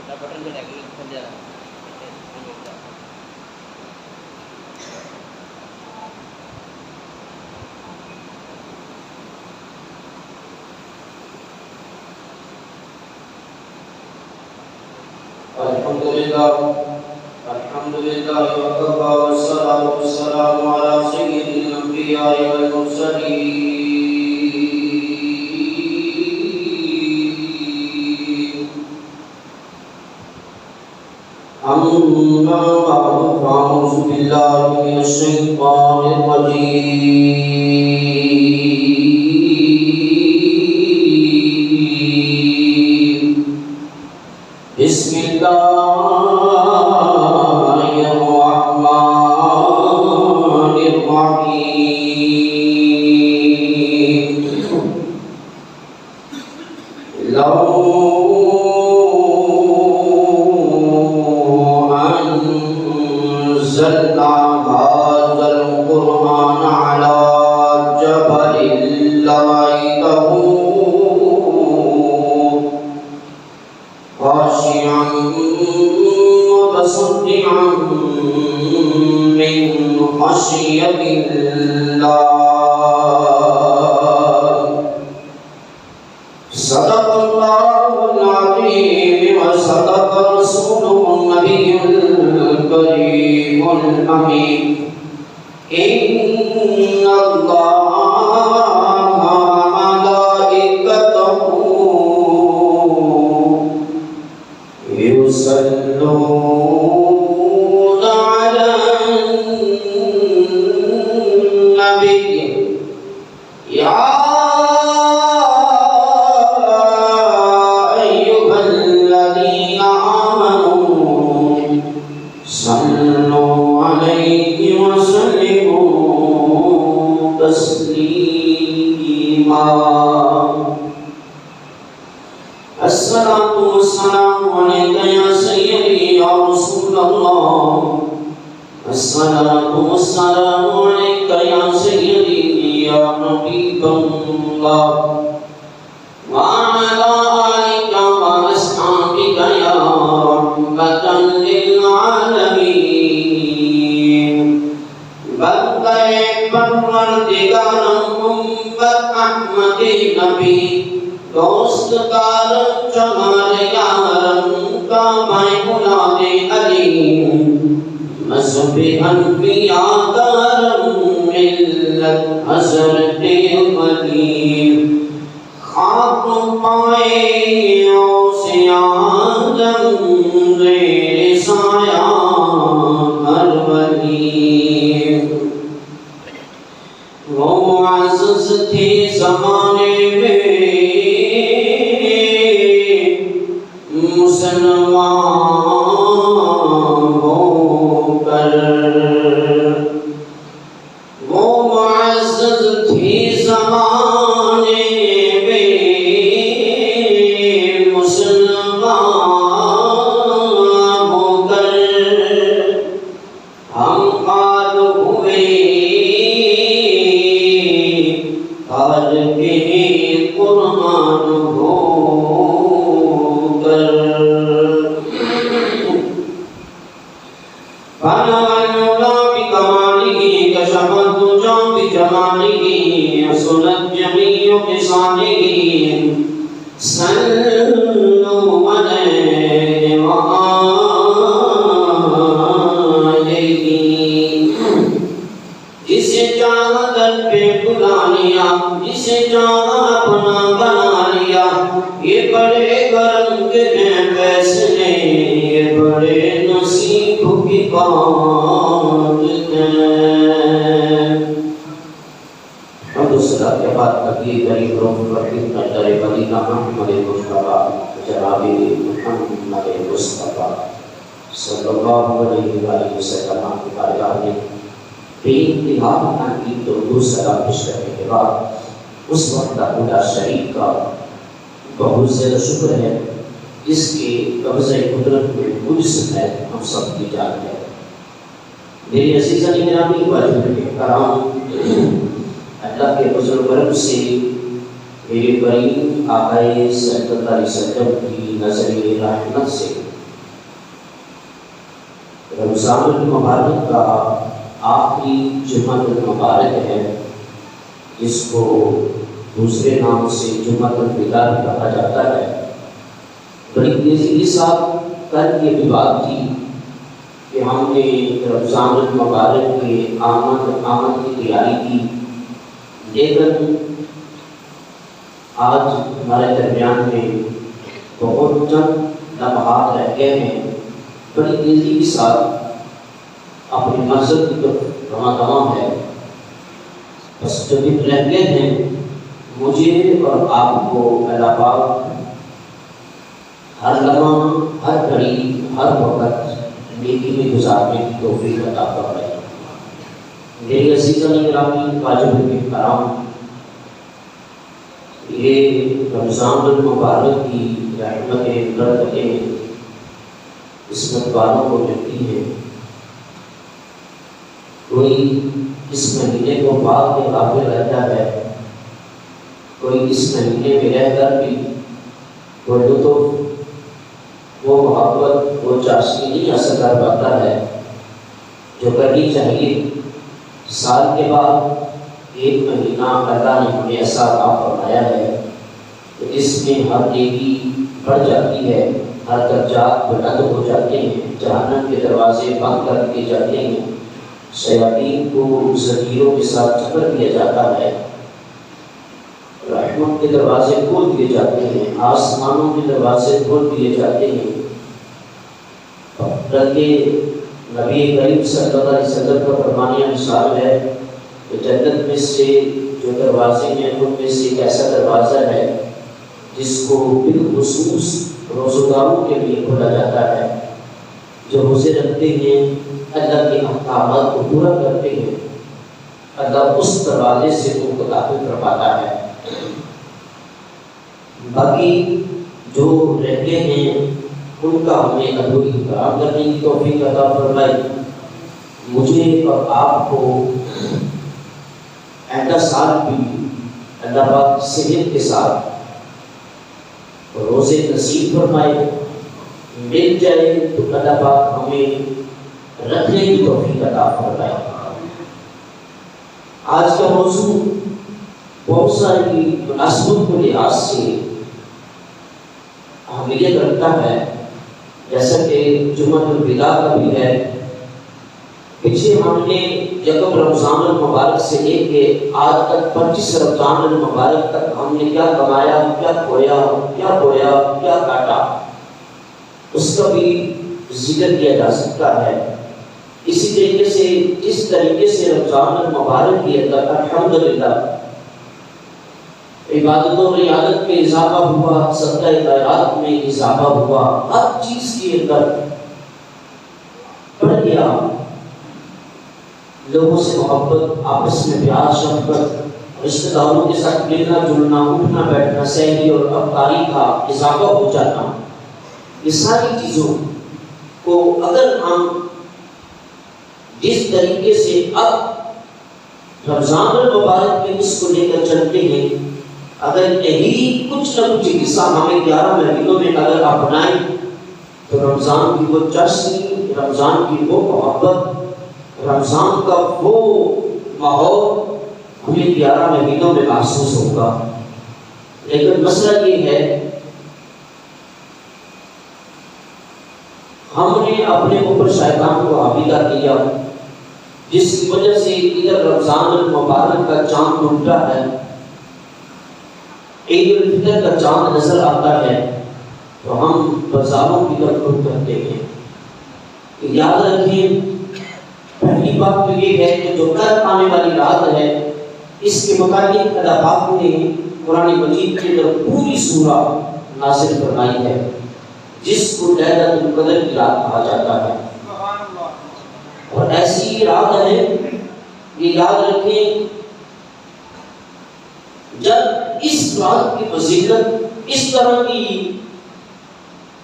Button پہ لگے کھل جا رہا ہے. الحمد لله وكفى والصلاة والسلام على سيد الأنبياء والمرسلين أما بعد فأعوذ بالله من الشيطان الرجيم بسم الله الرحمن الرحيم لو أنزلنا هذا القرآن على جبل لرأيته خاشعا متصدعا من خشية الله صدق الله العظيم وصدق رسوله النبي الكريم الأمين إن الله وملائكته يصلون على النبي يا أيها الذين آمنوا صلوا عليه وسلموا تسليما الصلاة والسلام عليك يا سيدي يا رسول الله الصلاة والسلام عليك يا سيدي يا حبيب الله وعلى آلك وأصحابك يا رحمة للعالمين بلغ پروردگار محمد احمد نبی دوست کارم چمار یارم کا میں بلاد علیم مذہب انبیاء دارم ملت حضرت علیم خاک پائے اوس آدم غیر سایہ ہر ولی وہ معزز تھی زمانے میں مسلمان ہو کر وہ معزز تھی زمانے میں مسلمان ہو کر ہم قال ہوئے قال کے قرآن ہو حسنت جميع خصاله صلوا عليه وآله جسے چاہا در پہ بلا لیا جسے چاہا اپنا بنا لیا یہ بڑے کرم کے ہیں فیصلے یہ بڑے نصیب کی بات ہے الصلاة کے بعد تقدیر کریم روح رحیم نجر مدینہ محمد مصطفیٰ جناب محمد مصطفیٰ صلی اللہ علیہ وسلم کی بارگاہ میں بے انتہا تحقیق تو سلام پیش کرنے کے بعد اس وقت اللہ شریف کا بہت زیادہ شکر ہے جس کے قبضہ قدرت میں مجھ ہے ہم سب کی جان ہے. میری عزیزہ گرامی واجب کرام اللہ کے فضل و کرم سے میرے کریم آقائے صلی اللہ علیہ وسلم کی نظر رحمت سے رمضان المبارک کا آخری جمعہ المبارک ہے، جس کو دوسرے نام سے جمعہ الوداع کہا جاتا ہے۔ بڑی تیزی کے ساتھ کل یہ بھی بات تھی کہ ہم نے رمضان المبارک کے آمد کی تیاری کی، لیکن آج ہمارے درمیان میں بہت چند لمحات رہ گئے ہیں۔ بڑی تیزی کے ساتھ اپنی مقصد کی طرف رواں ہے۔ بس جو بھی رہ گئے ہیں، مجھے اور آپ کو اللہ پاک ہر لمحہ، ہر گھڑی، ہر وقت نیکی میں گزارنے کی توفیق عطا فرمائے۔ میرے عزیزان گرامی، واجب کرام، یہ رمضان المبارک کی رحمتیں، برکتیں قسمت والوں کو ملتی ہیں۔ کوئی اس مہینے کو پاک کے قابل رہتا ہے، کوئی اس مہینے میں رہ کر بھی وہ لطف، وہ محبت، وہ چاشنی نہیں حاصل کر پاتا ہے جو کرنی چاہیے۔ سال کے بعد ایک مہینہ اللہ نے ہمیں ایسا عطا فرمایا ہے کہ اس میں ہر نیکی بڑھ جاتی ہے، ہر درجات بلند ہو جاتے ہیں، جہنم کے دروازے بند کر دیے جاتے ہیں، شیاطین کو زنجیروں کے ساتھ جکڑ دیا جاتا ہے، رحمت کے دروازے کھول دیے جاتے ہیں، آسمانوں کے دروازے کھول دیے جاتے ہیں۔ بلکہ نبی کریم صلی اللہ علیہ وسلم کا فرمانے مثال ہے کہ جنت میں سے جو دروازے ہیں ان میں سے ایک ایسا دروازہ ہے جس کو بالخصوص روزگاروں کے لیے کھولا جاتا ہے، جو روزے رکھتے ہیں، اللہ کے احکامات کو پورا کرتے ہیں، اللہ اس دروازے سے ان کو داخل کرواتا ہے۔ باقی جو رہ گئے ہیں ان کا ہمیں ادھوری کام کرنے کی توفیق عطا فرمائے۔ مجھے اور آپ کو آئندہ سال بھی اللہ پاک صحت کے ساتھ روزے نصیب فرمائے، مل جائے تو اللہ پاک ہمیں رکھنے کی توفیق عطا فرمائے۔ آج کا موضوع بہت ساری مناسبت کے لحاظ سے اہمیت رکھتا ہے، جیسا کہ جمعہ الوداع کا بھی ہے۔ پیچھے ہم نے یکم رمضان المبارک سے لے کے آج تک 25 رمضان المبارک تک ہم نے کیا کمایا، کیا کھویا، کیا بویا، کیا کاٹا، اس کا بھی ذکر کیا جا سکتا ہے۔ اسی طریقے سے جس طریقے سے رمضان المبارک کے اندر الحمدللہ عبادت و ریاضت میں اضافہ ہوا، صدقہ خیرات میں اضافہ ہوا، ہر چیز کے اندر بڑھ گیا، لوگوں سے محبت، آپس میں پیار، شفقت، رشتہ داروں کے ساتھ ملنا جلنا، اٹھنا بیٹھنا، سحری اور افطاری کا اضافہ ہو جانا، یہ ساری چیزوں کو اگر ہم جس طریقے سے اب رمضان المبارک میں اس کو لے کر چلتے ہیں، اگر یہی کچھ نہ کچھ حصہ ہمیں 11 مہینوں میں اگر اپنائیں تو رمضان کی وہ جشن، رمضان کی وہ محبت، رمضان کا وہ ماحول ہمیں 11 مہینوں میں محسوس ہوگا۔ لیکن مسئلہ یہ ہے، ہم نے اپنے اوپر شیطان کو حاوی کر دیا، جس کی وجہ سے ادھر رمضان المبارک کا چاند ٹوٹتا ہے، عید الفطر کا چاند نظر آتا ہے تو ہم بازاروں کی طرف رخ کرتے ہیں۔ یاد رکھیں، پہلی بات تو یہ ہے کہ جو کل آنے والی رات ہے، اس کے متعلق اللہ پاک نے قرآن مجید کے اندر پوری سورہ نازل فرمائی ہے، جس کو لیلۃ القدر کی رات کہا جاتا ہے۔ اور ایسی رات ہے، یہ یاد رکھیں، جب اس رات کی فضیلت، اس طرح کی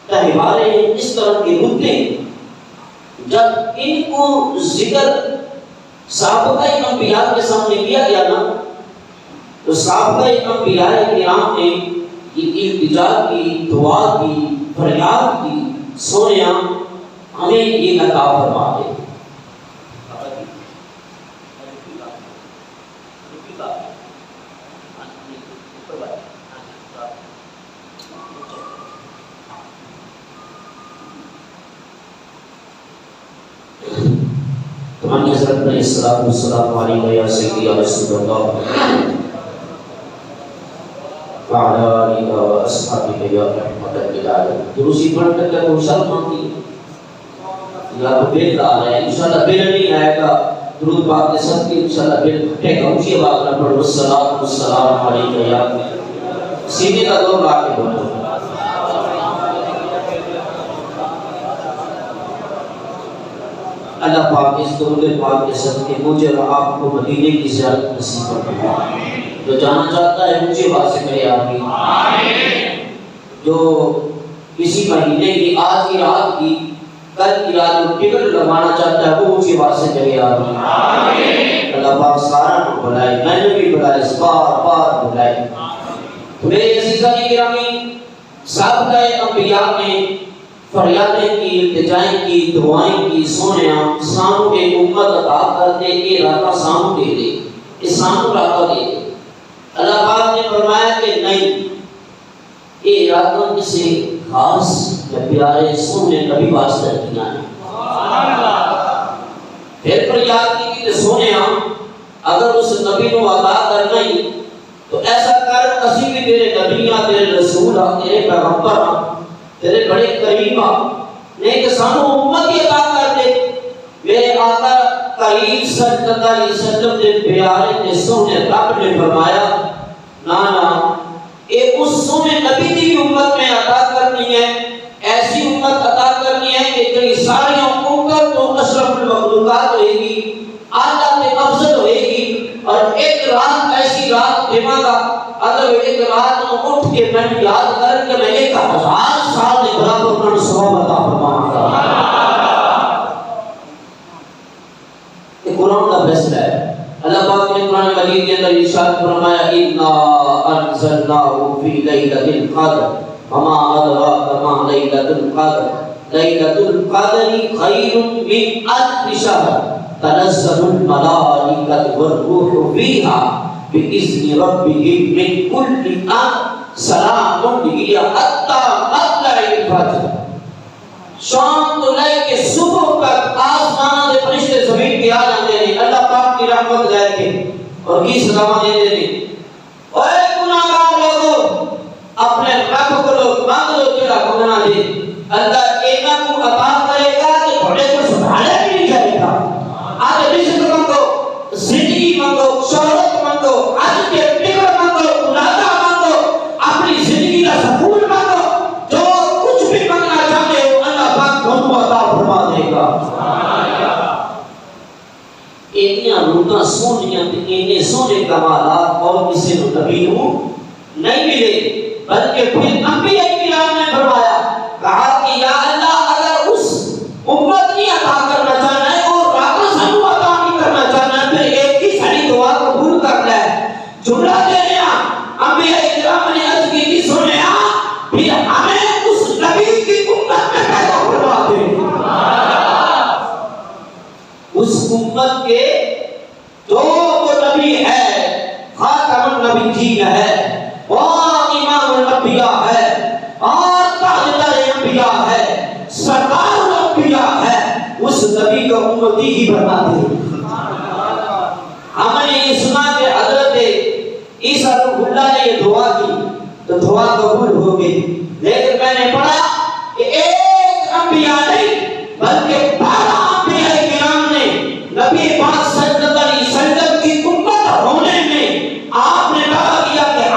تہواریں، اس طرح کے مدے، جب ان کو ذکر سابقہ انبیاء کے سامنے کیا گیا نا، تو سابقہ انبیاء کرام نے یہ التجا کی، دعا کی، فریاد کی، سونیا ہمیں یہ عطا فرما دے۔ تمہاری حضرت علیہ السلام علیہ یا سیدی یا رسول اللہ وعلی آلہ و اصحابہ یا رحمت للعالمین۔ دروسی پڑھ کر کیا کوئی شرط مانتی ہے یا تو بل آ رہا ہے؟ انشاءاللہ بل نہیں آئے گا، درود پاک کے سب کی انشاءاللہ بل پھٹے گا۔ اونچی آواز نہ پڑھو السلام علیہ یا سیدھے کا دور لا کے بولو۔ اللہ پاک اس درود پاک کے صدقے مجھے اور آپ کو مدینے کی زیارت نصیب فرمائے۔ جو جانا چاہتا ہے اونچی آواز سے کہے آمین۔ جو کسی مہینے کی آج کی رات کی کل کی رات کو ٹکٹ لگانا چاہتا ہے وہ اونچی آواز سے کہے آمین۔ اللہ پاک سارا کو بلائے، میں نے بھی بلائے، بار بار بلائے۔ میرے عزیزان گرامی، سابقہ انبیاء نے فریادیں کی، التجائیں کی، دعائیں کی، سونیا سانو کے امت عطا کر دے، یہ راتا سانو دے دے، یہ سانو راتا دے دے۔ اللہ پاک نے فرمایا کہ نہیں، یہ راتا کسی خاص یا پیارے سونے نبی واسطہ کیا ہے۔ پھر فریاد کی کہ سونیا اگر اس نبی کو عطا کر نہیں تو ایسا کر اسی بھی تیرے نبیاں، تیرے رسول، تیرے پیغمبر، تیرے بڑے قریب نہیں کہ سانو امت ہی عطا کر دے۔ میرے آقا کریم صلی اللہ علیہ وسلم نے پیارے نے سونے رب نے فرمایا نا ایک اس سونے نبی کی امت میں عطا کرنی ہے، ایسی امت عطا کرنی ہے کہ کئی ساری امت تو اشرف المخلوقات ہوئے گی، اعلیٰ سے افضل ہوئے گی۔ اور ایک رات ایسی رات دماغا اگر ایک رات میں اٹھ کے میں یاد کر کے میں 1000 سال کے برابر پر ثواب عطا فرماؤں گا۔ یہ قرآن کا فیصلہ ہے۔ اللہ پاک نے قرآن مجید کے اندر ارشاد فرمایا انا انزلناه فی لیلۃ القدر وما ادراک ما لیلۃ القدر لیلۃ القدر خیر من الف شہر تنزل الملائکۃ والروح فیہا بإذن ربهم من كل أمر سلام هي حتى مطلع الفجر۔ شام تو لے کے صبح تک آسمان کے فرشتے زمین پہ آ جاتے ہیں، اللہ پاک کی رحمت لے کے اور کی سلام دیتے ہیں۔ اے گناہگار لوگو اپنے رب کو لوگ مانگ لو جڑا منگنا دے، اللہ اینا کو عطا کرے گا کہ بڑے کو سنبھالے بھی نہیں جائے گا۔ آج رزق مانگو، زندگی مانگو، شہرت مانگو، آج کے ٹکٹ مانگو، اولادہ مانگو، اپنی زندگی کا سکون مانگو، جو کچھ بھی مانگنا چاہتے ہو اللہ پاک تم کو عطا فرما دے گا۔ اتنی روٹاں سونیاں اتنے سونے کمالات اور کسی نبی کو نہیں ملے، بلکہ پھر انبیاء کرام نے فرمایا کہا کہ یا اللہ اگر اس امت کی عطا کرنا چاہنا ہے اور راتا سنو عطا نہیں کرنا چاہنا ہے پھر ایک ہی ساری دعا قبول کر لے۔ جملہ دے رہا انبیاء کرام نے عرض کی تھی سنیا پھر ہمیں اس نبی کی امت میں پیدا کروا دے، اس امت کے جو وہ نبی ہے خاتم النبیین ہے اور امام الانبیاء ہے اور تاجدار انبیاء ہے، سردار الانبیاء ہے، اس نبی کو امتی ہی بنا دے۔ ہم نے یہ سنا کہ حضرت عیسیٰ روح اللہ نے یہ دعا کی تو دعا قبول ہو گئی، لیکن میں نے پڑھا کہ ایک انبیاء نہیں بلکہ 12 انبیاء کرام نے نبی پاک صلی اللہ علیہ وسلم کی امت ہونے میں آپ نے دعا کیا کہ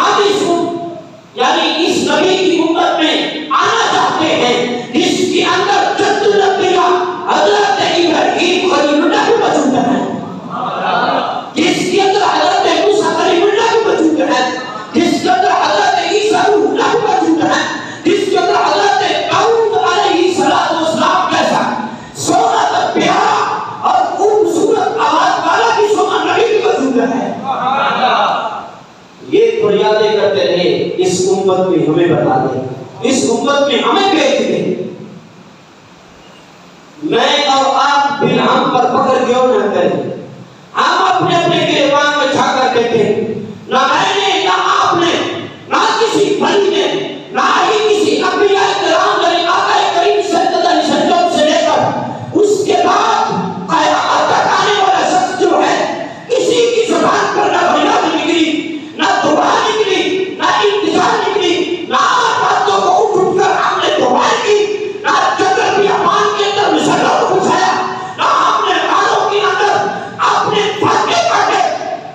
یعنی اس نبی کی امت میں آنا چاہتے ہیں جس کے اندر جد الانبیاء حضرت ابراہیم خلیل اللہ بھی موجود ہے، جس کے اندر حضرت موسیٰ کلیم اللہ بھی موجود ہے، جس کے اندر حضرت عیسیٰ روح اللہ بھی موجود ہے، جس کے اندر حضرت داؤد علیہ السلام جیسا سونا تک پیارا اور خوبصورت آواز والا بھی سونا نبی بھی موجود ہے۔ یہ فریادیں کرتے رہے اس امت میں ہمیں بتا دے، اس امت میں ہمیں بھیج دے۔ میں اور آپ بالعام پر فخر کیوں نہ کریں؟ ہم اپنے اپنے گریبان میں چھا کر کہتے ہیں نہ میں نے نہ آپ نے نہ کسی بھائی نے نہ ہی کسی انبیاء کرام نے آقا کریم صلی اللہ علیہ وسلم سے لے کر اس کے بعد قیامت تک آنے والا شخص جو ہے کسی کی زبان پر نہ فریاد نکلی نہ دعا نکلی نہ انتظار نکلی نہ باتوں کو اٹھ کر ہم نے دعا کی نہ چکر بھی امان کے اندر مسلح کو بچھایا نہ ہم نے غاروں کے اندر اپنے پھاٹے کاٹے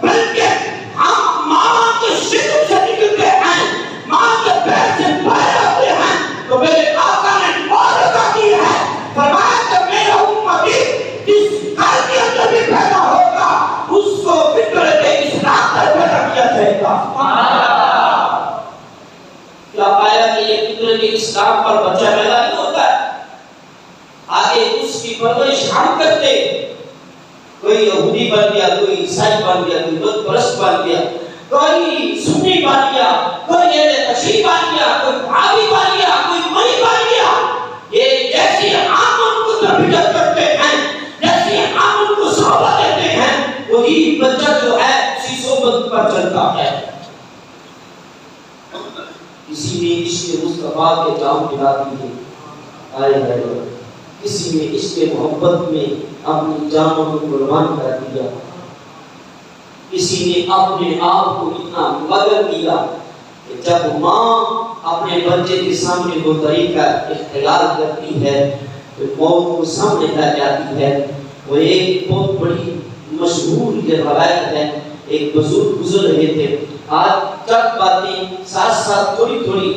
بلکہ ہم ماں کے شکم سے نکلتے ہیں ماں کے پیر سے باہر آتے ہیں تو میرے آقا نے معرکہ کی ہے فرمایا کہ میرا امتی جس گھر کے اندر بھی پیدا ہوگا اس کو فطرت اسلام پر پیدا کیا جائے گا کیا پایا کہ یہ فطرت اسلام پر بچہ پیدا نہیں ہوتا ہے آگے اس کی پرورش ہم کرتے کوئی یہودی بن گیا کوئی عیسائی بن گیا کوئی بت پرست بن گیا کوئی سنی بن گیا کوئی اہل تشیع بن گیا کوئی بھابی بن گیا کوئی مئی بن گیا یہ جیسے ہم ان کو تربیت کرتے ہیں جیسے ہم ان کو صحبہ دیتے ہیں وہی بچہ جو ہے اسی صحبت پر چلتا ہے کسی نے عشق مصطفیٰ کے جام پلا دیے آئے آئے کسی نے عشق محبت میں اپنی جانوں کو قربان کر دیا کسی نے اپنے آپ کو اتنا مغرور کیا کہ جب ماں اپنے بچے کے سامنے وہ طریقہ اختیار کرتی ہے تو موت کو سامنے آ جاتی ہے وہ ایک بہت بڑی مشہور یہ روایت ہے ایک بزرگ گزر رہے تھے آج چند باتیں ساتھ ساتھ تھوڑی تھوڑی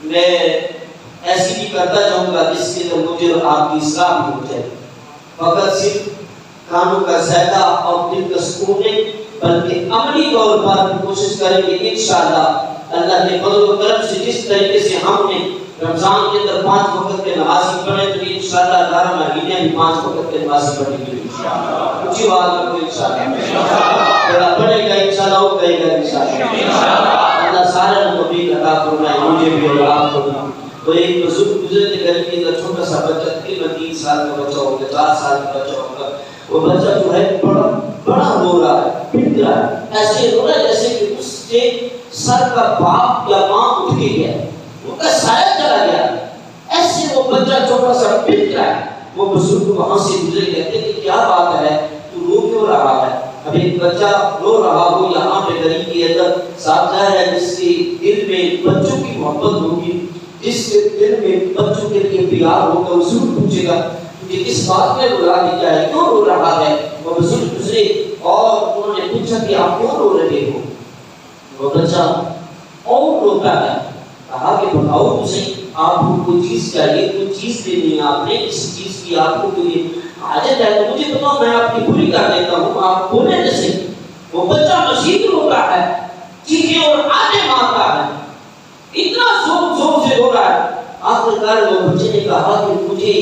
میں ایسی بھی کرتا جاؤں گا جس کے اندر مجھے اور آپ کی اصلاح بھی ہو جائے فقط صرف کانوں کا زیادہ اور دل کا سکون نہیں بلکہ عملی طور پر کوشش کریں گے انشاءاللہ اللہ کے فضل و کرم سے جس طریقے سے ہم نے رمضان کے اندر 5 وقت کے نمازی پڑھے تو انشاءاللہ 11 مہینے بھی 5 وقت کے نمازی پڑھیں گے انشاءاللہ اونچی بات میں کوئی انشاءاللہ بڑا پڑھے گا انشاءاللہ وہ کہے گا انشاءاللہ اللہ سارے نبی عطا فرمائے مجھے بھی اور آپ کو تو ایک بزرگ گزرتے گھر کے اندر چھوٹا سا بچہ تقریباً 3 سال کا بچہ ہوگا 4 سال کا بچہ ہوگا وہ بچہ جو ہے بڑا رو رہا ہے پٹ رہا ہے ایسے رو رہا ہے جیسے کہ اس سے سر کا باپ یا ماں اٹھ کے گیا ان کا سایہ چلا گیا ایسے وہ بچہ چھوٹا سا پٹ رہا ہے وہ بزرگ وہاں سے گزرے کہتے کہ کیا بات ہے تو رو کیوں رہا ہے اب ایک بچہ رو رہا ہو یہاں پہ گلی کے اندر صاحب ظاہر ہے جس کے دل میں بچوں کی محبت ہوگی جس کے دل میں بچوں کے لیے پیار ہوگا وہ ضرور پوچھے گا کہ اس بات میں رلا دیا ہے کیوں رو رہا ہے وہ بزرگ گزرے اور انہوں نے پوچھا کہ آپ کیوں رو رہے ہو وہ بچہ اور روتا ہے کہا کہ بتاؤ مجھے آپ کو کوئی چیز چاہیے کوئی چیز دینی ہے آپ نے اس چیز کی آپ کو کوئی حاجت ہے تو مجھے بتاؤ میں آپ کی پوری کر دیتا ہوں آپ بولے جیسے وہ بچہ مزید روتا ہے چیزیں اور آنے مارتا ہے اتنا زور زور سے رو رہا ہے آخرکار وہ بچے نے کہا کہ مجھے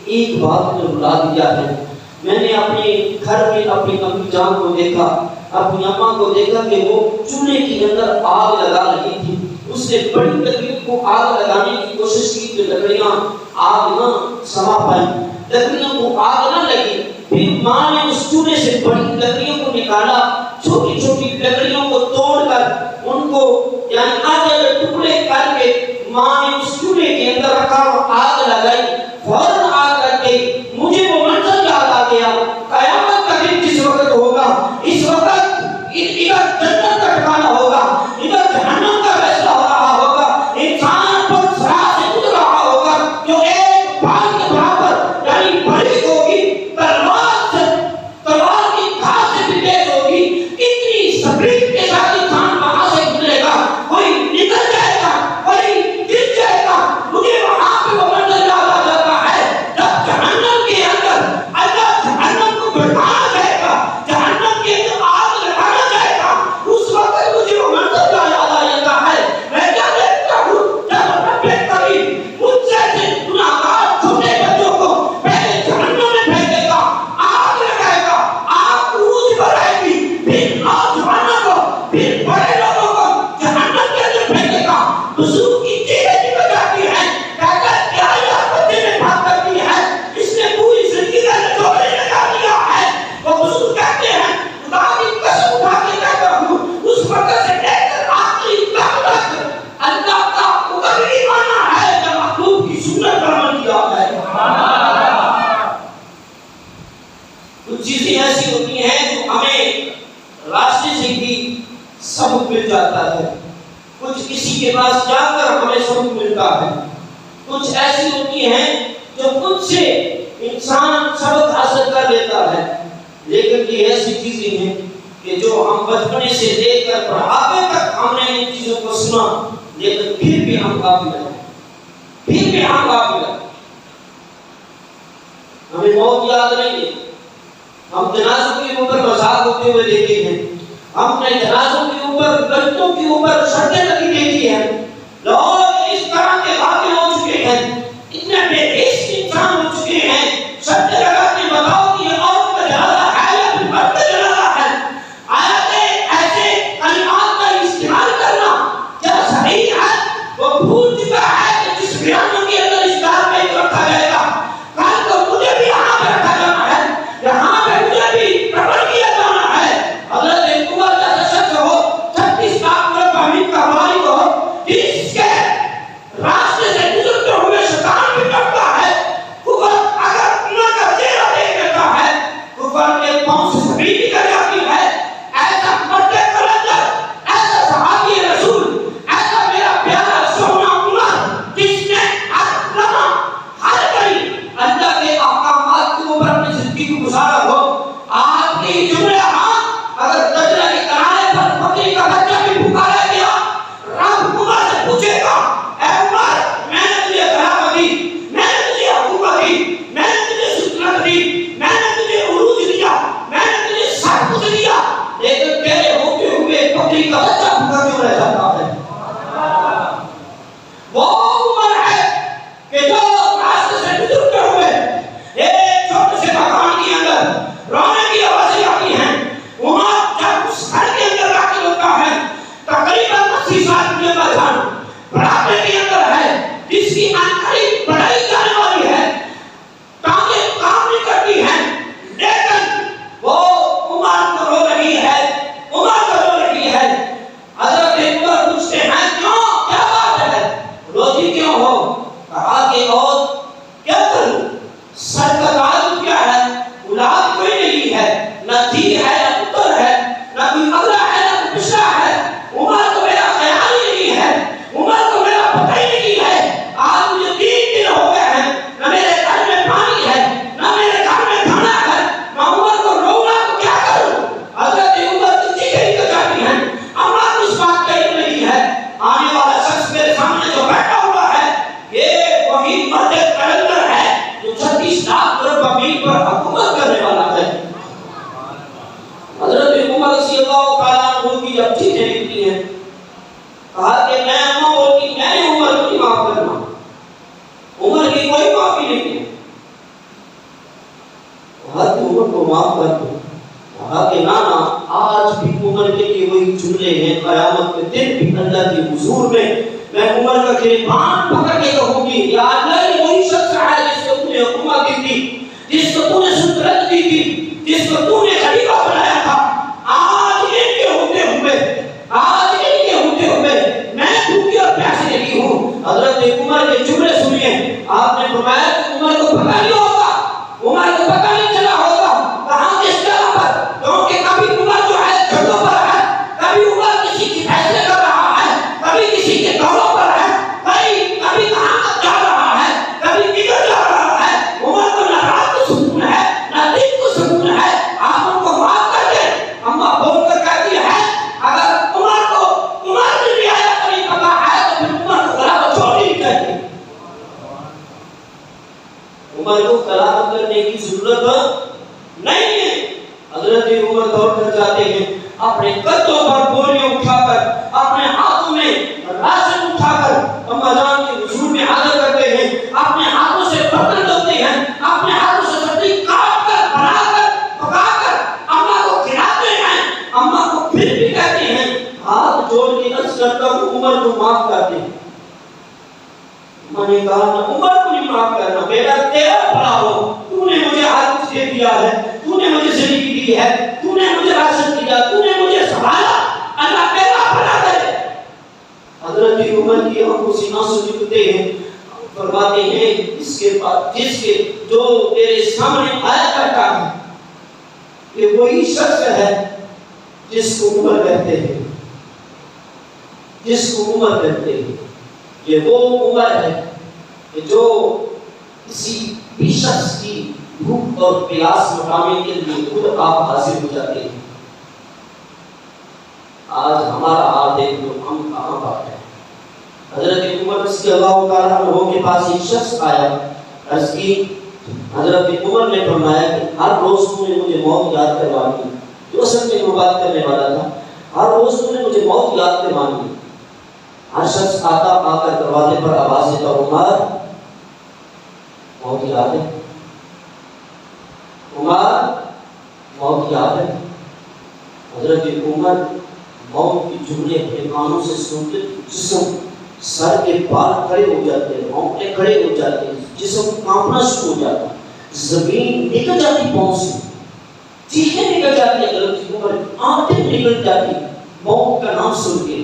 ایک بات نے رلا دیا ہے میں نے اپنے گھر میں اپنی امی جان کو دیکھا اپنی اماں کو دیکھا کہ وہ چولہے کے اندر آگ لگا رہی تھی اس نے بڑی تکلیف کو آگ لگانے کی کوشش کی کہ لکڑیاں آگ نہ سما پائیں لکڑیوں کو آگ نہ لگی پھر ماں نے اس چولہے سے بڑی لکڑیوں کو نکالا چھوٹی چھوٹی لکڑیوں کو توڑ کر ان کو یعنی آدھے ٹکڑے کر کے ماں نے اس چولہے کے اندر رکھا اور آگ لگائی فوراً آگ لگ گئی مجھے وہ منظر یاد آ گیا قیامت کا دن جس وقت ہوگا اس وقت ادھر جنت کا ٹھکانہ ہوگا ادھر جہنم کا فیصلہ ہو رہا ہوگا انسان پر صراط سے گزر رہا ہوگا جو ایک بال کے برابر یعنی بڑی ہوگی تلوار کی دھار سے بھی تیز ہوگی اتنی سپریٹ کے ساتھ انسان وہاں سے گزرے گا کوئی نکل جائے گا کوئی گر جائے گا مجھے وہاں پہ وہ منظر یاد آ جاتا جاتا ہے، کچھ کسی کے پاس جا کر ہمیں سبق ملتا ہے، کچھ ایسی ہوتی ہیں جو خود سے انسان سبق حاصل کر لیتا ہے، لیکن یہ ایسی چیزیں ہیں کہ جو ہم بچپنے سے لے کر بڑھاپے تک ہم نے ان چیزوں کو سنا، لیکن پھر بھی ہم غافل ہیں، پھر بھی ہم غافل ہیں، ہمیں موت یاد نہیں ہے۔ ہم جنازوں کے اوپر مذاق ہوتے ہوئے دیکھتے ہیں، ہم نے جنازوں کے اوپر گلتوں کے اوپر شرطیں لگی دیکھی ہیں، لوگ اس طرح کے غافل ہو چکے ہیں، اتنے بے حس انسان ہو چکے ہیں، شرطیں لگا کے بتاؤ کہ یہ عورت کا جنازہ ہے یا پھر مرد کا جنازہ ہے، آیاتیں ایسے کلمات کا استعمال کرنا کیا صحیح ہے؟ وہ بھول چکا ہے کہ جس بیانوں کے اندر اس بات میں رکھا جائے گا، کل کو مجھے بھی یہاں پہ رکھا جانا ہے، یہاں پہ مجھے بھی پرور کیا جانا ہے۔ حضرت عمر جیسا شخص ہو، 36 لاکھ مربع میل کا مالک ہو، جس کے راستے سے گزرتے ہوئے شیطان بھی ڈرتا ہے، کفر اگر اللہ کا چہرہ دیکھ لیتا ہے، کفر کے پاؤں سے زمین نکل جاتی ہے۔ ایسا مرد کلندر، ایسا صحابی رسول، ایسا میرا پیارا سونا عمر، جس نے ہر لمحہ ہر گھڑی اللہ کے احکامات کے اوپر اپنی زندگی کو گزارا ہو، آپ کی جملے ہاں اگر دجلہ کے کنارے پر بکری کا بچہ بھی بھوکا رہ گیا، رب عمر سے پوچھے گا، اے عمر، میں نے تجھے خلافت دی، میں نے تجھے حکومت دی، میں نے تجھے سلطنت دی، میں نے تجھے عروج دیا، میں نے تجھے سب کچھ دیا، لیکن تیرے ہوتے ہوئے بکری کا بچہ بھوکا کیوں رہ جاتا ہے؟ وہ عمر ہے کہ جو راستے سے گزرتے ہوئے ایک چھوٹے سے مکان کے اندر رونے کی آوازیں آتی ہیں۔ عمر جب اس گھر کے اندر داخل ہوتا ہے، تقریباً 80 سال کی عمر جان بڑھاپے کے اندر ہے، جس کی آنکھیں بڑھائی جانے والی ہے، ٹانگیں کام نہیں کرتی ہیں، لیکن وہ عمر کو رو رہی ہے، عمر کو رو رہی ہے۔ حضرت عمر پوچھتے ہیں کیوں، کیا بات ہے، روتی کیوں ہو؟ کہا کہ اور کیا کروں، سر کا تعلق کیا ہے، اولاد کوئی نہیں ہے، نہ دھی ہے نہ پتر ہے، نہ کوئی اگلا ہے نہ کوئی پچھلا ہے، عمر کو میرا خیال ہی نہیں ہے، عمر کو میرا پتہ ہی نہیں ہے، آج مجھے 3 دن ہو گئے ہیں، نہ میرے گھر میں پانی ہے نہ میرے گھر میں کھانا ہے، میں عمر کو روؤں گا تو کیا کروں؟ حضرت عمر کی چیخیں نکل جاتی ہیں، عمر کو اس بات کا علم نہیں ہے، آنے والا شخص میرے سامنے جو بیٹھا ہوا ہے یہ وہی مرد کلندر ہے جو 36 لاکھ مربع میل پر حکومت کرنے والا ہے۔ حضرت عمر رضی اللہ تعالیٰ عنہ کی جب چیخیں نکلی ہیں، کہا کہ میں اماں بولتی، میں نے عمر کو نہیں معاف کرنا، عمر کی کوئی معافی نہیں ہے، کہا کہ عمر کو معاف کر دو، کہا کہ نانا آج بھی عمر کے لیے وہی جملے ہیں، قیامت کے دن بھی اللہ کے حضور میں عمر کا گریبان پکڑ کے کہوں گی، یا اللہ یہ وہی شخص ہے جس کو تو نے حکومت دی تھی، جس کو تو نے سلطنت دی تھی، جس کو تو نے خلیفہ بنایا تھا، آج ان کے ہوتے ہوئے، آج ان کے ہوتے ہوئے میں بھوکی اور پیاسے نہیں ہوں۔ حضرت عمر کے جملے سنیے، آپ نے فرمایا کہ عمر کو پتہ نہیں ہوگا، عمر کو پتہ نہیں چلا ہوگا کہاں کس جگہ پر، کیونکہ کبھی عمر جو ہے جھنڈوں پر ہے، کبھی عمر کسی کی فیصلے کر رہا ہے، کبھی کسی کے دوروں پر ہے، کبھی کہاں جا رہا ہے، کبھی کدھر جا رہا ہے، عمر کو نہ رات کو سکون ہے نہ دن کو سکون ہے، آپ ان کو معاف کر دیں۔ اماں بول کر کہتی ہے اگر عمر نے رعایا نہیں پتا ہے تو پھر عمر کو خلافت چھوڑنی چاہیے، عمر کو خلافت کرنے کی ضرورت نہیں ہے۔ حضرت عمر دوڑ کر جاتے ہیں، اپنے کندھوں پر بوریاں اٹھا کر، اپنے ہاتھوں میں راشن اٹھا کر اماں جان کے حضور میں حاضر کرتے ہیں، اپنے ہاتھوں سے برتن دھوتے ہیں، اپنے ہاتھوں سے سبزی کاٹ کر بنا کر پکا کر اماں کو کھلاتے ہیں، اماں کو پھر بھی کہتے ہیں، ہاتھ جوڑ کے عرض کرتا ہوں عمر کو معاف کر دیں۔ میں نے کہا نہ عمر کو نہیں معاف کرنا، بیٹا تیرا بھلا ہو، تو نے مجھے ہر کچھ دے دیا ہے، تو نے مجھے زندگی دی ہے، تو نے مجھے راشن دیا، تو نے مجھے سنبھالا، اللہ تیرا بھلا کرے۔ حضرت عمر کی آنکھوں سے آنسو نکلتے ہیں، فرماتے ہیں اس کے بعد جس کے جو تیرے سامنے آیا کرتا ہے یہ وہی شخص ہے جس کو عمر کہتے ہیں، جس کو عمر کہتے ہیں، یہ وہ عمر ہے کہ جو کسی بھی شخص کی بھوک اور پیاس مٹانے کے لیے خود آپ حاضر ہو جاتے ہیں۔ آج ہمارا حال دیکھ لو، ہم کہاں پر ہیں۔ حضرت عمر رضی اللہ تعالیٰ عنہ کے پاس ایک شخص آیا، عرض کی، حضرت عمر نے فرمایا کہ ہر روز تو نے مجھے موت یاد کروانی، جو اصل میں وہ بات کرنے والا تھا، ہر روز تو نے مجھے موت یاد کروانی۔ ہر شخص آتا، آ کر دروازے پر آواز دیتا، عمر موت یاد ہے، عمر موت یاد ہے۔ حضرت عمر موت کے جملے اپنے کانوں سے سنتے، جسم سر کے بال کھڑے ہو جاتے ہیں، رونگٹے کھڑے ہو جاتے ہیں، جسم کانپنا شروع ہو جاتا ہے، زمین نکل جاتی پاؤں سے، چیخیں نکل جاتی ہیں، حضرت عمر آنکھیں نکل جاتی موت کا نام سن کے۔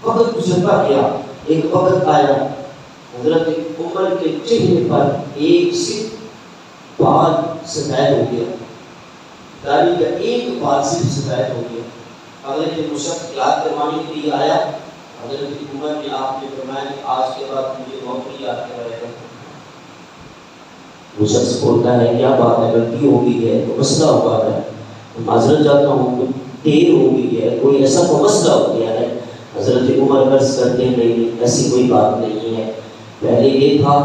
وقت گزرتا گیا، ایک وقت آیا، حضرت عمر کے چہرے پر ایک صرف بال سفید ہو گیا، داڑھی کا ایک بال صرف سفید ہو گیا۔ اگلے دن وہ شخص یاد کروانے کے لیے آیا، حضرت عمر نے آپ نے فرمایا کہ آج کے بعد مجھے موت نہیں یاد کرائے گا۔ وہ شخص بولتا ہے کیا بات ہے، غلطی ہو گئی ہے، تو مسئلہ ہوا ہے، معذرت چاہتا ہوں، دیر ہو گئی ہے، کوئی ایسا تو مسئلہ ہو گیا ہے۔ حضرت عمر عرض کرتے ہیں نہیں، ایسی کوئی بات نہیں ہے، پہلے یہ تھا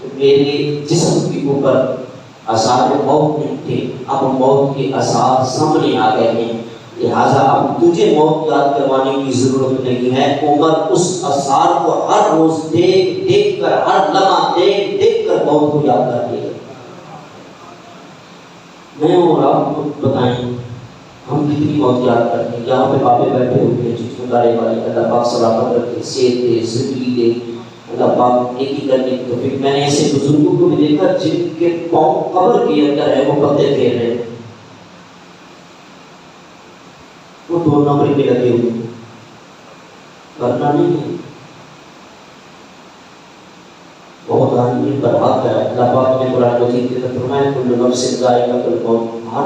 کہ میرے جسم کے اوپر آثار موت نہیں تھے، اب موت کے آثار سامنے آ گئے ہیں، لہٰذا اب تجھے موت یاد کروانے کی ضرورت نہیں ہے۔ عمر اس آثار کو ہر روز دیکھ دیکھ کر، ہر لمحہ دیکھ دیکھ کر موت کو یاد کر لے گا۔ میں اور آپ کو بتائیں ہم کتنی موت یاد کرتے ہیں۔ یہاں پہ بابے بیٹھے ہوتے ہیں جس مدارے والے، اللہ پاک سلامت رکھے، صحت دے، زندگی دے، اللہ پاک نیکی کرنے کی توفیق۔ میں نے ایسے بزرگوں کو بھی دیکھا جن کے پاؤں قبر کے اندر ہے، وہ پردے پھیر رہے ہیں، وہ 2 نمبر پہ لگے ہوئے، کرنا نہیں ہے۔ بہت آدمی پر حق ہے، اللہ پاک نے قرآن مجید کے اندر فرمایا کل نفس ذائقۃ الموت، ہر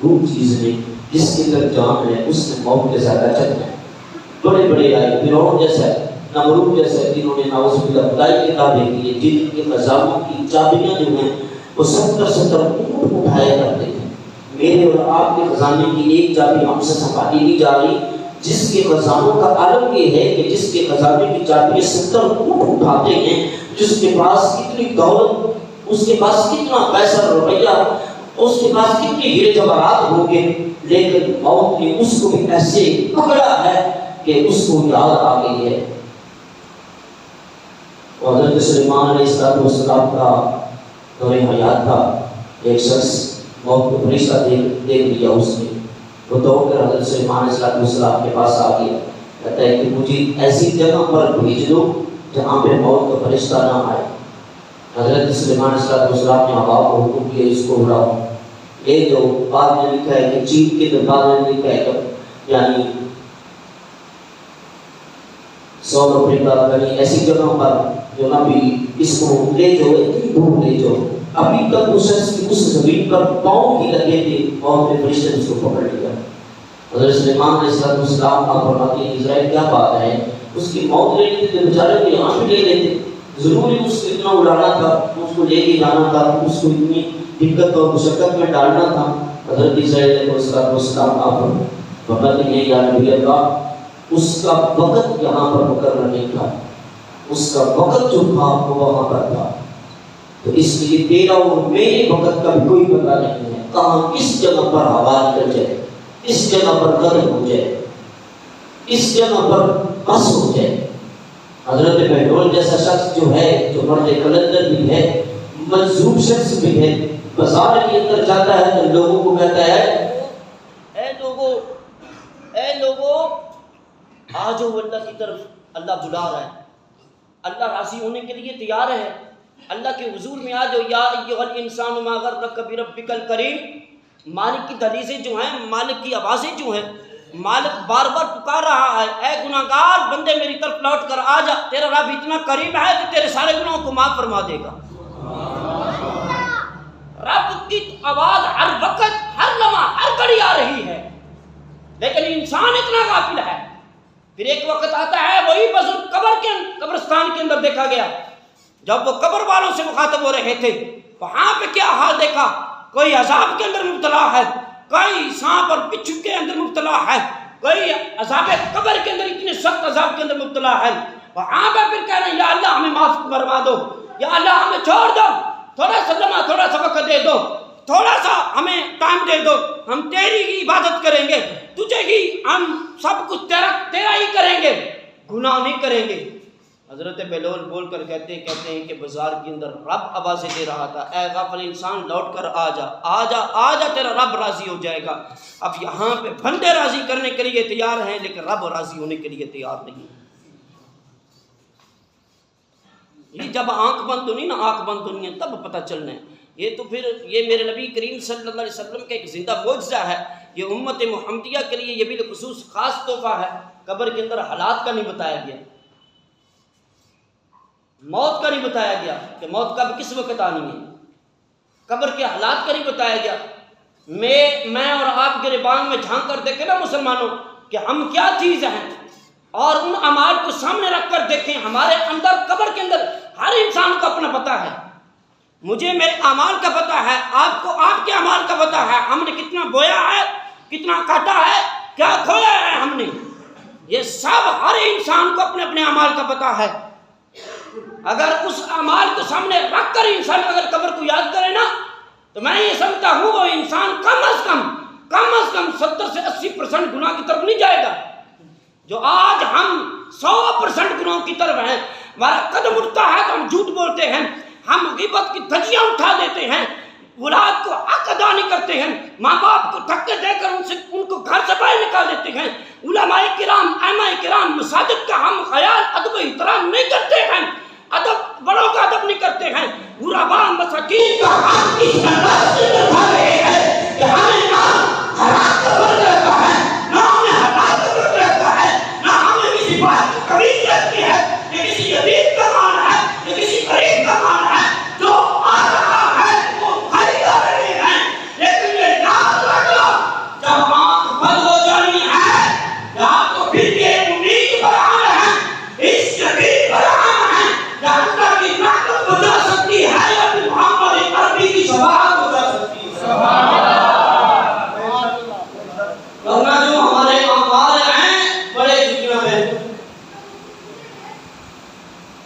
روح چیز نے جس کے اندر جان ہے اس نے موت کے ذائقہ چکھنا ہے۔ بڑے بڑے آئے، فرعون جیسا ہے، نمرود جیسا ہے، جنہوں نے نعوذ باللہ خدائی کتابیں کی ہیں، جن کے خزانوں کی چابیاں جو ہیں وہ 70 اونٹ اٹھایا کرتے تھے۔ میرے اور آپ کے خزانے کی ایک چابی ہم سے سنبھالی نہیں جا رہی، جس کے خزانوں کا عالم یہ ہے کہ جس کے خزانے کی چابی 70 اونٹ اٹھاتے ہیں، جس کے پاس کتنی دولت، اس کے پاس کتنا پیسہ روپیہ، اس کے پاس کتنے ہیرے جواہرات ہوں گے، لیکن موت نے اس کو بھی ایسے پکڑا ہے کہ اس کو یاد آ گئی ہے۔ حضرت سلیمان علیہ السلام کا دور حیات تھا، ایک شخص موت کو فرشتہ دیکھ لیا، اس نے وہ دوڑ کر حضرت سلیمان علیہ السلام کے پاس آ گیا، کہتا ہے کہ مجھے ایسی جگہ پر بھیج دو جہاں پہ موت کا فرشتہ نہ آئے۔ حضرت سلیمان علیہ السلام نے ہوا کو حکم کیا اس کو اڑاؤ، لے جو بعد میں لکھا ہے کہ چین کے دربار میں لکھا ہے کہ یعنی ساؤتھ افریقہ کہیں ایسی جگہ پر جو نہ بھی اس کو لے جاؤ، اتنی دور لے جاؤ، ابھی تک اس شخص کی اس زمین پر پاؤں ہی لگے تھے، موت نے فرشتے نے اس کو پکڑ لیا۔ حضرت سلیمان علیہ السلام آپ فرماتے ہیں اسرائیل کیا بات ہے، اس کی موت لے لیتے تھے، بیچارے کو یہاں بھی لے لیتے، ضروری اس کو اتنا اڑانا تھا، اس کو لے کے جانا تھا، اس کو اتنی دقت اور مشقت میں ڈالنا تھا۔ حضرت اسرائیل علیہ السلام آپ فرماتے ہیں یا نبی اللہ، اس کا وقت یہاں پر مقرر نہیں تھا، اس کا وقت جو تھا وہ وہاں پر تھا، تو اس لیے تیرا اور میرے وقت کا بھی کوئی پتہ نہیں ہے، کہاں کس جگہ پر ہوا نکل جائے، کس جگہ پر غرق ہو جائے، کس جگہ پر بس ہو جائے۔ حضرت بہلول جیسا شخص جو ہے، جو مرد کلندر بھی ہے، مجذوب شخص بھی ہے، بازار کے اندر جاتا ہے تو لوگوں کو کہتا ہے اے لوگوں آ جاؤ اللہ کی طرف، اللہ بلا رہا ہے، اللہ راضی ہونے کے لیے تیار ہے، اللہ کے حضور میں آ جاؤ، یا ایھا الانسان ما غرک بربک الکریم۔ مالک کی دہلیزیں جو ہیں، مالک کی آوازیں جو ہیں، مالک بار بار پکار رہا ہے، اے گناہگار بندے میری طرف لوٹ کر آ جا، تیرا رب اتنا کریم ہے کہ تیرے سارے گناہوں کو معاف فرما دے گا۔ رب کی آواز ہر وقت، ہر لمحہ، ہر گھڑی آ رہی ہے، لیکن انسان اتنا غافل ہے. پھر ایک وقت آتا ہے وہی بزرگ قبرستان کے اندر دیکھا گیا. جب وہ قبر والوں سے مخاطب ہو رہے تھے وہاں پہ کیا حال دیکھا. کوئی عذاب کے اندر مبتلا ہے, کوئی سانپ اور بچھو کے اندر مبتلا ہے, کوئی عذاب قبر کے اندر اتنے سخت عذاب کے اندر مبتلا ہے. وہاں پہ پھر کہہ رہے ہیں یا اللہ ہمیں معاف فرما دو, یا اللہ ہمیں چھوڑ دو, تھوڑا سا لمحہ تھوڑا سا وقت دے دو, تھوڑا سا ہمیں ٹائم دے دو, ہم تیری ہی عبادت کریں گے, تجھے ہی ہم سب کچھ تیرا ہی کریں گے, گناہ نہیں کریں گے. حضرت بلال بول کر کہتے ہیں کہ بازار کے اندر رب آوازیں دے رہا تھا, اے غافل انسان لوٹ کر آ جا, آ جا, آ جا, تیرا رب راضی ہو جائے گا. اب یہاں پہ بندے راضی کرنے کے لیے تیار ہیں لیکن رب راضی ہونے کے لیے تیار نہیں. یہ جب آنکھ بند ہونی نا, آنکھ بند ہونی ہے تب پتہ چلنا ہے. یہ تو پھر یہ میرے نبی کریم صلی اللہ علیہ وسلم کا ایک زندہ معجزہ ہے. یہ امت محمدیہ کے لیے یہ بالخصوص خاص تحفہ ہے. قبر کے اندر حالات کا نہیں بتایا گیا, موت کا نہیں بتایا گیا کہ موت کب کس وقت آنی ہے, قبر کے حالات کا نہیں بتایا گیا. میں اور آپ کے ربان میں جھانک کر دیکھیں نا مسلمانوں کہ ہم کیا چیز ہیں, اور ان اعمال کو سامنے رکھ کر دیکھیں. ہمارے اندر قبر کے اندر ہر انسان کو اپنا پتہ ہے. مجھے میرے اعمال کا پتہ ہے, آپ کو آپ کے اعمال کا پتہ ہے. ہم نے کتنا بویا ہے, کتنا کاٹا ہے, کیا کھویا ہے ہم نے, یہ سب ہر انسان کو اپنے اپنے اعمال کا پتہ ہے. اگر اس اعمال کو سامنے رکھ کر انسان اگر قبر کو یاد کرے نا تو میں یہ سمجھتا ہوں وہ انسان کم از کم 70 سے 80% گناہ کی طرف نہیں جائے گا. جو آج ہم 100% گناہوں کی طرف ہیں. ہمارا قدم اٹھتا ہے تو ہم جھوٹ بولتے ہیں, ہم غیبت کی دھجیاں اٹھا دیتے ہیں, اولاد کو حق ادا نہیں کرتے ہیں, ماں باپ کو دھکے دے کر ان کو گھر سے باہر نکال دیتے ہیں. علماء کرام, ائمہ کرام, مساجد کا ہم خیال ادب و احترام نہیں کرتے ہیں, ادب بڑوں کا ادب نہیں کرتے ہیں. غرباء مساکین کا ہم اس انداز سے اٹھا رہے ہیں کہ ہمیں نہ حرام کا برد رہتا ہے, نہ ہمیں حلال کا برد رہتا ہے, نہ ہمیں کسی بات کی کمی رہتی ہے, کہ کسی یتیم کا مال ہے, کہ کسی غریب کا مال ہے, جو آ رہا ہے وہ خریدا رہے ہیں. لیکن یہ یاد رکھو جب آنکھ بند ہو جانی ہے یا تو پھر یہ امید برآمد ہے, اس یقین برآمد ہے کہ اللہ کی رحمت بچا سکتی ہے یا پھر محمد عربی کی شفاعت بچا سکتی ہے. ورنہ جو ہمارے اعمال ہیں بڑے دنیا میں.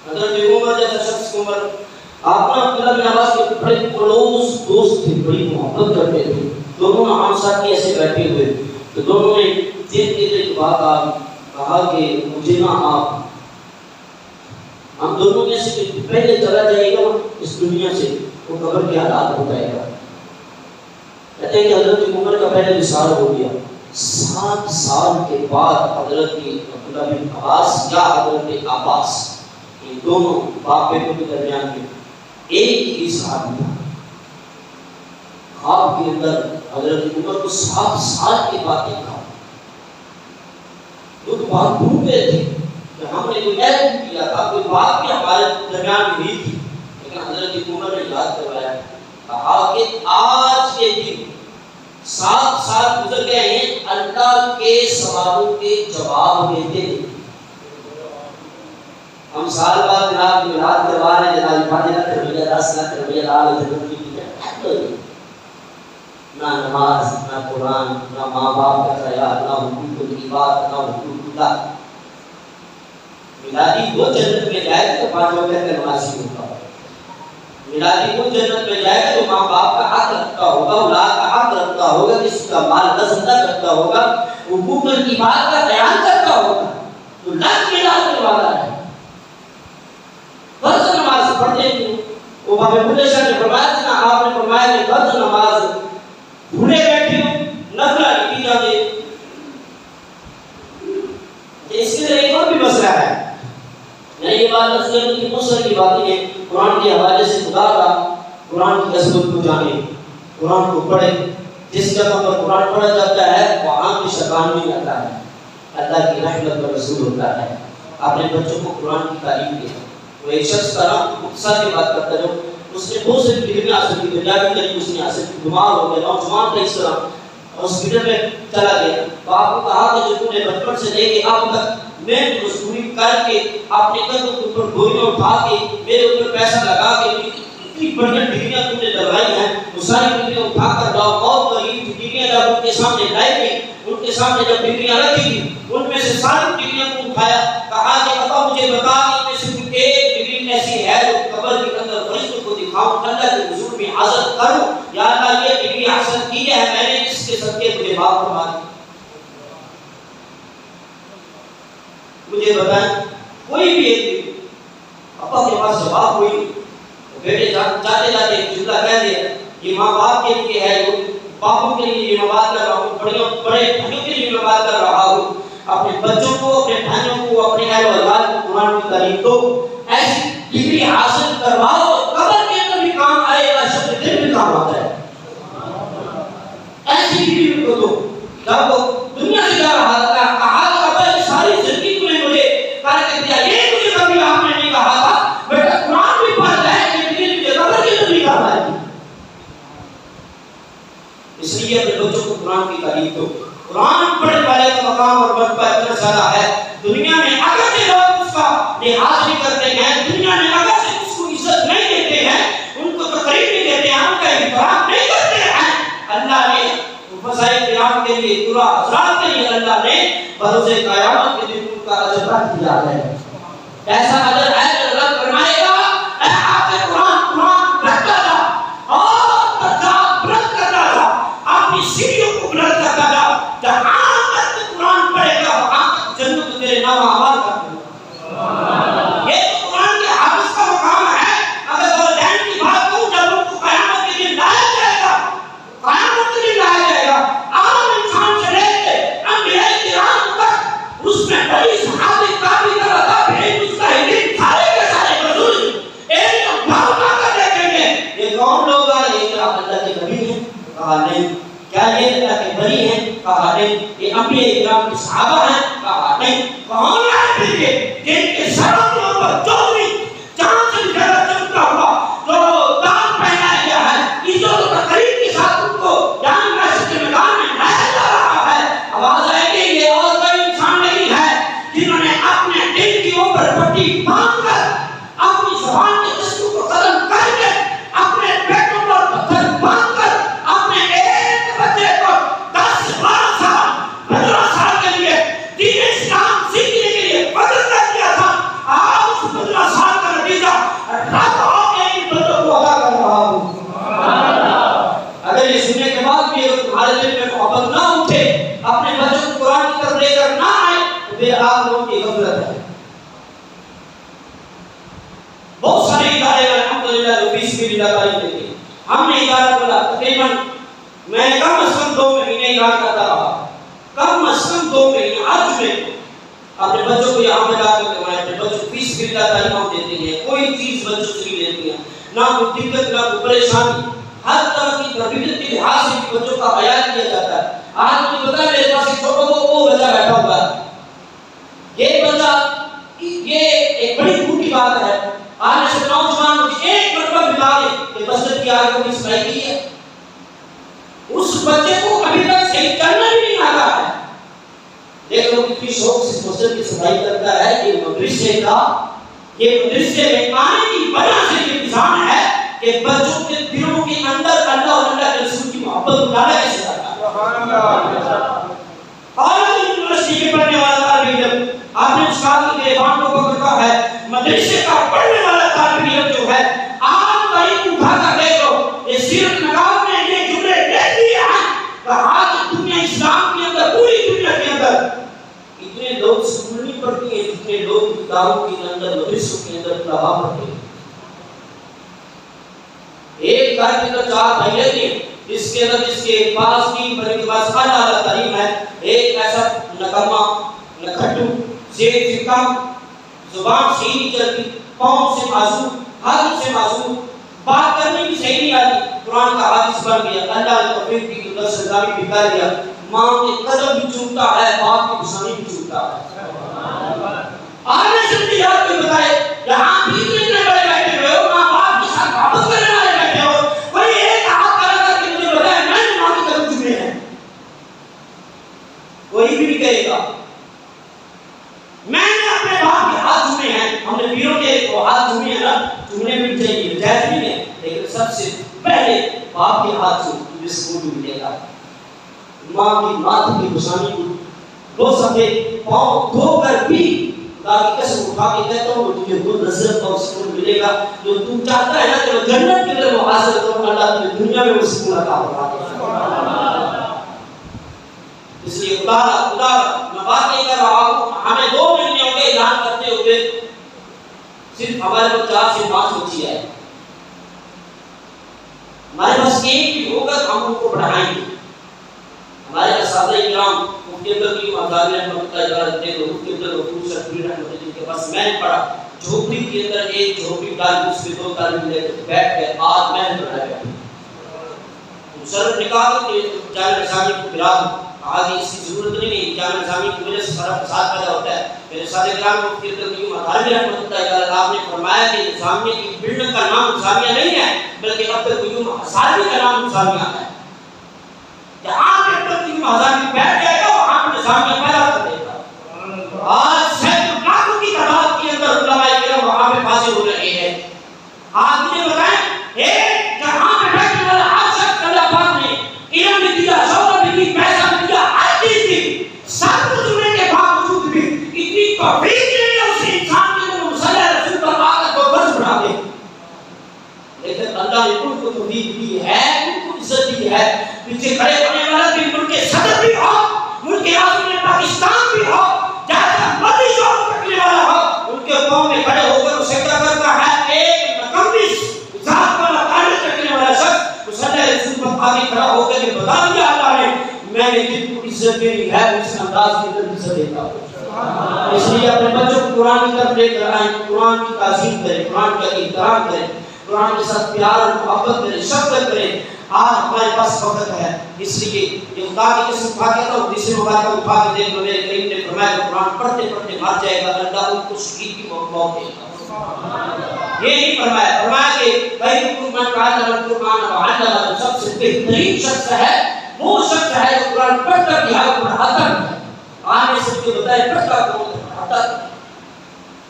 حضرت عمر جیسا شخص عمر آپ نے عبداللہ بن عباس کے بڑے کلوز دوست تھے, بڑی محبت کرتے تھے. دونوں ہم ساتھی ایسے بیٹھے ہوئے تو دونوں نے دل کی ایک بات کہا کہ مجھے نا آپ, ہم دونوں میں سے پہلے چلا جائے گا اس دنیا سے وہ قبر کے حالات بتائے گا. کہتے ہیں کہ حضرت عمر کا پہلے وصال ہو گیا. 7 سال کے بعد حضرت عبداللہ بن عباس یا حضرت عباس, یہ دونوں باپ بیٹوں کے درمیان میں ایک ہی صحابی تھا. خواب کے اندر حضرت عمر کو 7 سال کے بعد دیکھا. وہ تو بات بھول گئے تھے کہ ہم نے کوئی عہد کیا تھا, کوئی بات بھی ہمارے درمیان میں نہیں تھی, لیکن حضرت عمر نے یاد کروایا, کہا کہ آج کے دن 7 سال گزر گئے ہیں, اللہ کے سوالوں کے جواب دیتے. ہم سال بعد جناب کی میلاد کروا رہے ہیں, جناب 5 لاکھ روپیہ 10 لاکھ روپیہ لال جنت کی, نہ نماز, نہ قرآن, نہ ماں باپ کا خیال, نہ حقوق العباد, نہ حقوق اللہ. میلادی وہ جنت میں جائے گا تو 5 وقت کا نمازی ہوگا. میلادی وہ جنت میں جائے گا تو ماں باپ کا حق رکھتا ہوگا, اولاد کا حق رکھتا ہوگا, کسی کا مال غصب نہ کرتا ہوگا, حقوق العباد کا خیال کرتا ہوگا. تو لاکھ میلاد کرنے والا ہے. فرض نماز پڑھتے ہیں, وہ بابے بھولے شاہ نے فرمایا تھا, آپ نے فرمایا کہ فرض نماز بھولے بیٹھے ہو, نفلہ نہیں کی جاتے. اس کے لیے ایک اور بھی مسئلہ ہے. یہ بات نصیحت کی مصر کی باتیں ہیں, قرآن کے حوالے سے خدا کا قرآن کی عظمت کو جانے, قرآن کو پڑھے. جس جگہ پر قرآن پڑھا جاتا ہے وہاں بھی شیطان نہیں آتا ہے, اللہ کی رحمت کا رسول ہوتا ہے. آپ نے بچوں کو قرآن کی تعلیم دی. وہ ایک شخص کا نام مقصد کی بات کرتا ہے, جو اس نے بہت سے ڈگریاں حاصل کی, دنیاوی تعلیم اس نے حاصل کی, بیمار ہو گیا, نوجوان تھا اس طرح, ہاسپٹل میں چلا گیا تو آپ کو کہا کہ جو تم نے بچپن سے لے کے اب تک محنت مزدوری کر کے اپنے قدموں کے اوپر بوریاں اٹھا کے میرے اوپر پیسہ لگا کے اتنی بڑی ڈگریاں تم نے ڈلوائی ہیں وہ ساری ڈگریاں اٹھا کر لاؤ. بہت غریب ڈگریاں جب ان کے سامنے لائی گئی ان کے سامنے جب ڈگریاں رکھی گئی ان میں سے ساری ڈگریاں کو اٹھایا کہا کہ ابا مجھے بتا کہ میں صرف ایک ڈگری ایسی ہے جو قبر کے اندر فرشتوں کو دکھاؤں اللہ کے حضور میں حاضر کروں یا اللہ یہ ڈگری حاصل کی ہے میں نے اس کے صدقے مجھے معاف فرما دی. مجھے بتائیں کوئی بھی ایک ابا کے پاس جواب کوئی نہیں. بیٹے جاتے جاتے ایک جملہ کہہ دیا یہ ماں باپ کے لیے ہے باپوں کے لیے میں بات کر رہا ہوں بڑے بھائیوں کے لیے میں بات کر رہا ہوں. اپنے بچوں کو اپنے بھائیوں کو اپنے اہل و عیال کو قرآن کی تعلیم دو ایسی ڈگری حاصل کرواؤ قبر کے اندر بھی کام آئے گا شب کے دن بھی کام آتا ہے. ایسی ڈگری کو دو جب وہ دنیا سے جا رہا تھا کہا کہ ساری زندگی تم نے مجھے کر کے دیا یہ مجھے کبھی آپ نے نہیں کہا تھا بیٹا قرآن بھی پڑھ ہے کہ تجھے قبر کے اندر بھی کام آئے گی. اس لیے اپنے بچوں کو قرآن کی تعلیم دو. قرآن پڑھنے والے کا مقام اور مرتبہ اتنا زیادہ ہے دنیا میں اگرچہ لوگ اس کا لحاظ نہیں کرتے ہیں دنیا میں اگرچہ اس کو عزت نہیں دیتے ہیں ان کو تقریب نہیں دیتے ہیں ان کا احترام نہیں کرتے ہیں اللہ نے مسائل قیام کے لیے پورا حضرات کے لیے اللہ نے بروز قیامت کے دن ان کا اجر رکھ دیا ہے. ایسا اجر ہے کہ اللہ فرمائے گا اے آپ کے قرآن رکھتا تھا اور درجات بلند کرتا تھا اپنی سیڑھیوں کو بلند کرتا تھا جہاں تک قرآن پڑھے گا وہاں تک جنت تیرے نام آباد کر دے گا. یہ تو قرآن کے حافظ کا مقام ہے. اگر والدین کی بات کروں جب ان کو قیامت کے دن لایا جائے گا قیامت کے دن لایا جائے گا عام انسان سے لے کے انبیاء کرام تک اس میں بڑی صحابی کافی طرح تھا بھائی اس کا علم سارے کے سارے بزرگ ایک بھاؤنا کر دیکھیں گے یہ کون لوگ ہیں یہ کیا اللہ کے نبی ہیں کہا نہیں. کیا یہ اللہ کے بری ہیں کہا نہیں. یہ انبیاء کرام کے صحابہ ہیں کہا نہیں. کون ہیں یہ جن کے سروں کے اوپر چودھری چاند سے زیادہ چمکا ہوا جو داغ پہنایا گیا ہے عزت و تقریب کے ساتھ ان کو جان محشر کے میدان میں لایا جا رہا ہے. آواز آئے گی یہ اور کوئی انسان نہیں ہے جنہوں نے اپنے دل کے اوپر پٹی باندھ کر اپنی زبان کے دستور کو ختم کر کے اپنے پیٹوں پر پتھر باندھ کر اپنے ایک بچے کو 10-12 سال 15 سال کے لیے دین اسلام سیکھنے کے لیے بدل کر دیا تھا. آج اس 15 سال کا نتیجہ رب ہو کے ان بندوں کو ادا کر رہا ہوں. اگر یہ سننے کے بعد بھی اگر تمہارے دل میں محبت نہ اٹھے اپنے بچوں کو قرآن کی طرف لے کر نہ آئے تو پھر آپ لوگوں کی غفلت ہے. بہت سارے ادارے الحمدللہ جو 20 بھی لگائی دیتے ہیں. ہم نے ادارہ بولا تقریباً میں کم از کم 2 مہینے ادارہ کرتا رہا کم از کم 2 مہینے آج میں اپنے بچوں کو یہاں پہ لا کر کروایا اپنے بچوں کو 20 بھی تعلیم ہم دیتے ہیں. کوئی چیز بچوں سے نہیں لیتی ہیں نہ کوئی دقت نہ کوئی پریشانی ہر طرح کی تربیت کے لحاظ سے بچوں کا بیان کیا جاتا ہے. آج مجھے پتا ہے میرے پاس ایک چھوٹا وہ بچہ بیٹھا ہوا ہے. یہ بچہ یہ ایک بڑی خوب کی بات ہے. آج ایسے نوجوان مجھے ایک مرتبہ بتا دے کہ مسجد کی آگے کو صفائی کی ہے اس بچے کو ابھی تک صحیح کرنا بھی نہیں آتا ہے. دیکھ لو کتنی شوق سے مسجد کی صفائی کرتا ہے. یہ مدرسے میں آنے کی وجہ سے یہ نظام ہے کہ بچوں کے دلوں کے اندر اللہ اور اللہ کے رسول کی محبت ڈالا کیسے جاتا ہے. اور یونیورسٹی میں پڑھنے والا طالب علم آپ نے استاد کے گریبان کو پکڑا ہے مدرسے کا پڑھنے والا طالب علم جو ہے آپ تاریخ اٹھا کر دیکھو یہ سیرت نگار نے یہ جملے لکھ دیے ہیں کہا کہ دنیا اسلام کے اندر پوری دنیا کے اندر اتنے لوگ اسکول نہیں پڑھتے ہیں جتنے لوگ اداروں کے اندر مدرسوں کے اندر طلبا پڑھتے ہیں. ایک گھر کے اندر 4 بھائی رہتے ہیں جس کے اندر جس کے پاس کی بڑے کے پاس اعلیٰ تعلیم ہے. ایک ایسا نکما نکھٹو زیر سے کم زبان صحیح نہیں چلتی پاؤں سے معصوم ہاتھ سے معصوم بات کرنے کی صحیح نہیں آتی قرآن کا حافظ بن گیا اللہ نے توفیق دی تو 10 ہزار بھی بکا دیا. ماں کے قدم بھی چومتا ہے باپ کی پسانی بھی چومتا ہے. آنے سے بھی یاد کوئی بتائے یہاں بھی اتنے بڑے بیٹھے ہوئے ہو ماں باپ کے ساتھ محبت کرنے والے بیٹھے ہو کوئی ایک ہاتھ کھڑا کر کے مجھے بتائے میں نے ماں کے قدم چومے ہیں. لیکن سب سے پہلے باپ کے ہاتھ سے سکون ملے گا. ماں کی ماتھ کی گسانی کو 2 صفحے پاؤں دھو کر بھی خدا کی قسم اٹھا کے کہتا ہوں تجھے وہ لذت اور سکون ملے گا جو تو چاہتا ہے نا کہ جنت کے اندر وہ حاصل کروں. اللہ تجھے دنیا میں وہ سکون عطا فرما دے. اس لیے خدا میں بات نہیں کر رہا ہوں ہمیں 2 مہینے ہو گئے اعلان کرتے ہوئے صرف ہمارے کو 4 سے 5 بچی ہے. ہمارے پاس ایک بھی ہوگا ہم ان کو پڑھائیں گے. ہمارے اساتذہ کرام مفتی عبدالقیوم آزادی رحمۃ اللہ علیہ نے مفتی عبدالغفور شرفی رحمۃ اللہ کے پاس میں نے پڑھا جھوپڑی کے اندر ایک جھوپڑی ڈال اس میں 2 طالب لے کر بیٹھ گئے. آج میں نے پڑھایا سر نکال کے جامعہ نظامی کو گرا آگے اس کی ضرورت نہیں ہے. جامعہ نظامی کی وجہ سے سارا فساد پیدا ہوتا ہے. میرے ساتھ کرام مفتی عبدالقیوم آزادی رحمۃ اللہ علیہ آپ نے فرمایا کہ نظامیہ کی بلڈنگ کا نام نظامیہ نہیں ہے بلکہ عبدالقیوم آزادی کا نام نظامیہ ہے. جہاں پہ عبدالقیوم آزادی بیٹھ جائے گا وہاں پہ نظامیہ پیدا کر دے گا. آج سینکڑوں لاکھوں کی تعداد کے اندر علماء کرام وہاں پہ حاضر ہو رہے ہیں. آپ مجھے بتائیں جہاں پہ بیٹھنے والا ہر شخص اللہ پاک نے علم بھی دیا, شہرت بھی دی, پیسہ بھی دیا, ہر چیز دی. سب کچھ ہونے کے باوجود بھی اتنی توفیق نہیں ہے اس انسان کے اندر صلی اللہ علیہ وسلم پر آ کر بس بڑھا دے. لیکن اللہ نے ان کو توفیق دی ہے, ان کو عزت دی ہے. پیچھے کھڑے ہونے والا بھی ملک کے صدر بھی ہو, ملک اعظم پاکستان بھی ہو, جیسا مرضی شوق رکھنے والا ہو, ان کے قوم میں کھڑے ہو کر سجدہ کرتا ہے. ایک مقدس ذات والا تعلق رکھنے والا شخص صلی اللہ علیہ وسلم پر آگے کھڑا ہو کر یہ بتا دیا اللہ نے میں نے جن کو عزت دینی ہے اس انداز کی طرف عزت دیتا ہوں. اس لیے اپنے بچوں کو قرآن کی طرف لے کر آئیں, قرآن کی تعظیم کریں, قرآن کا احترام کریں, قرآن کے ساتھ پیار اور محبت کریں, شفقت کریں. آج ہمارے پاس وقت ہے اس لیے یہ خدا کی قسم کھا کے تو دوسرے مبارکہ اٹھا کے دیکھ لو. میرے کریم نے فرمایا کہ قرآن پڑھتے پڑھتے مر جائے گا اللہ ان کو شہید کی موت دے گا. یہ نہیں فرمایا کہ بھائی من تعلم القرآن وعلمہ سب سے بہترین شخص ہے وہ شخص ہے جو قرآن پڑھ کر بھی ہے پڑھاتا ہے. آج میں سب کو بتائے پڑھتا کون ہے, پڑھاتا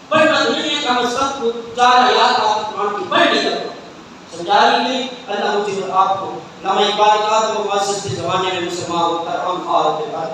پڑھنا نہیں ہے کم از کم 4 آیات آپ قرآن کی پڑھ لی کرو سمجھا رہی نہیں. اللہ مجھے اور آپ کو علامہ اقبال کا تو معاصر کے زمانے میں مسلمان ہو کر ہم اور کے بعد